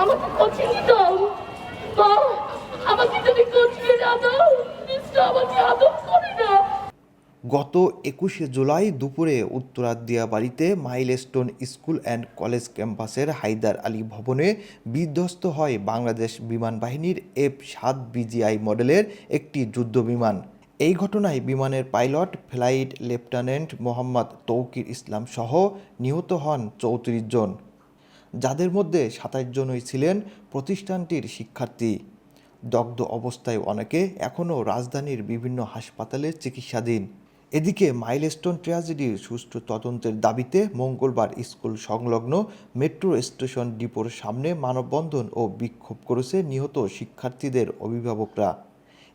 আমাকে কোচিং দাও মা, আমাকে যদি কোচিং না দাও মিস্টার আমাকে আদর করে না। গত 21শে জুলাই দুপুরে উত্তরার দিয়াবাড়িতে মাইলস্টোন স্কুল অ্যান্ড কলেজ ক্যাম্পাসের হায়দার আলী ভবনে বিধ্বস্ত হয় বাংলাদেশ বিমান বাহিনীর F-7 BGI মডেলের একটি যুদ্ধবিমান। এই ঘটনায় বিমানের pilot flight lieutenant Mohammad Tauqir Islam সহ নিহত হন 34 জন, যাদের মধ্যে 27 জনই ছিলেন প্রতিষ্ঠানটির শিক্ষার্থী। দগ্ধ অবস্থায় অনেকে এখনও রাজধানীর বিভিন্ন হাসপাতালে চিকিৎসাধীন। এদিকে মাইলস্টোন ট্র্যাজেডির সুষ্ঠু তদন্তের দাবিতে মঙ্গলবার স্কুল সংলগ্ন মেট্রো স্টেশন ডিপোর সামনে মানববন্ধন ও বিক্ষোভ করেছে নিহত শিক্ষার্থীদের অভিভাবকরা।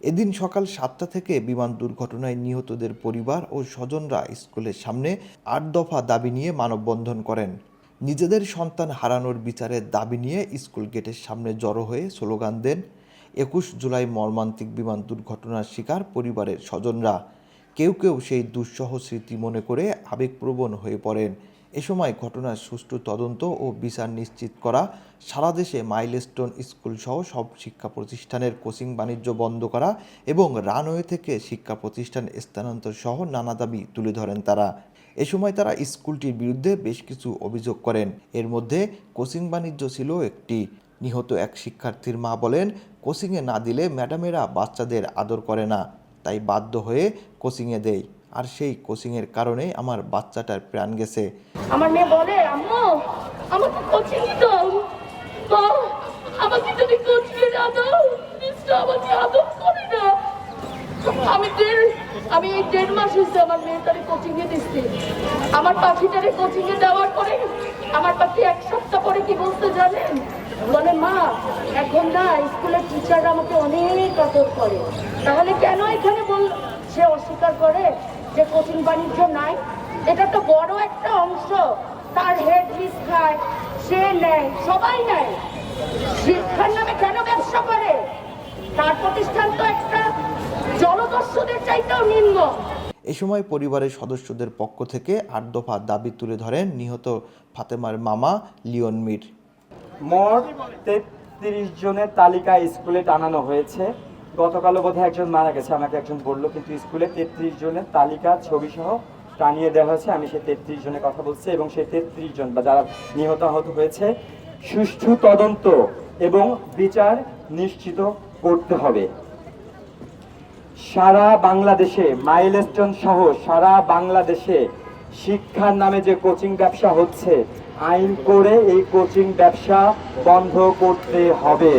এদিন সকাল 7টা থেকে বিমান দুর্ঘটনায় নিহতদের পরিবার ও স্বজনরা স্কুলের সামনে 8 দফা দাবি নিয়ে মানববন্ধন করেন। নিজেদের সন্তান হারানোর বিচারের দাবি নিয়ে স্কুল গেটের সামনে জড়ো হয়ে স্লোগান দেন 21 জুলাই মর্মান্তিক বিমান দুর্ঘটনার শিকার পরিবারের স্বজনরা। কেউ কেউ সেই দুঃসহ স্মৃতি মনে করে আবেগপ্রবণ হয়ে পড়েন। এ সময় ঘটনার সুষ্ঠু তদন্ত ও বিচার নিশ্চিত করা, সারা দেশে মাইলস্টোন স্কুলসহ সব শিক্ষা প্রতিষ্ঠানের কোচিং বাণিজ্য বন্ধ করা এবং রানওয়ে থেকে শিক্ষা প্রতিষ্ঠান স্থানান্তর সহ নানা দাবি তুলে ধরেন তারা। এ সময় তারা স্কুলটির বিরুদ্ধে বেশ কিছু অভিযোগ করেন। এর মধ্যে কোচিং বাণিজ্য ছিল একটি। নিহত এক শিক্ষার্থীর মা বলেন, কোচিংয়ে না দিলে ম্যাডামেরা বাচ্চাদের আদর করে না, তাই বাধ্য হয়ে কোচিংয়ে দেই, আর সেই কোচিংয়ের কারণে আমার বাচ্চাটার প্রাণ গেছে। আমার মেয়ে বলে আম্মু আমাকে কোচিং দাও মা, আমাকে যদি কোচিং না দাও মিস্টার আমাকে আদর করে না। আমি এই 1.5 মাস হয়েছে আমার মেয়েটারে কোচিং এ দিচ্ছি। আমার পাখিটারে কোচিং এ দেওয়ার পরে আমার পাখি 1 সপ্তাহ পরে কি বলতে জানেন, বলে মা এখন না স্কুলের টিচাররা আমাকে অনেক আদর করে। তাহলে কেন এখানে সে অস্বীকার করে যে কোচিং বাণিজ্য নাই? এটা তো বড় একটা অংশ, তার হেড মিস খায়, সে নেয়, সবাই নেয়। শিক্ষার নামে কেন ব্যবসা করে? তার প্রতিষ্ঠান তো একটা জলদস্যুদের চাইতেও নিম্ন। এ সময় পরিবারের সদস্যদের পক্ষ থেকে 8 দফা দাবি তুলে ধরেন নিহত ফাতেমার মামা লিওন মির। মোট 33 জনের তালিকা স্কুলে টানানো হয়েছে। গতকালও বোধহয় একজন মারা গেছে, আমাকে একজন বললো, কিন্তু স্কুলে 33 জনের তালিকা ছবি সহ টানিয়ে দেওয়া হয়েছে। আমি সেই 33 জনের কথা বলছি এবং সেই 33 জন বা যারা নিহত আহত হয়েছে সুষ্ঠু তদন্ত এবং বিচার নিশ্চিত করতে হবে। সারা বাংলাদেশে মাইলস্টোন সহ সারা বাংলাদেশে শিক্ষার নামে যে কোচিং ব্যবসা হচ্ছে, আইন করে এই কোচিং ব্যবসা বন্ধ করতে হবে।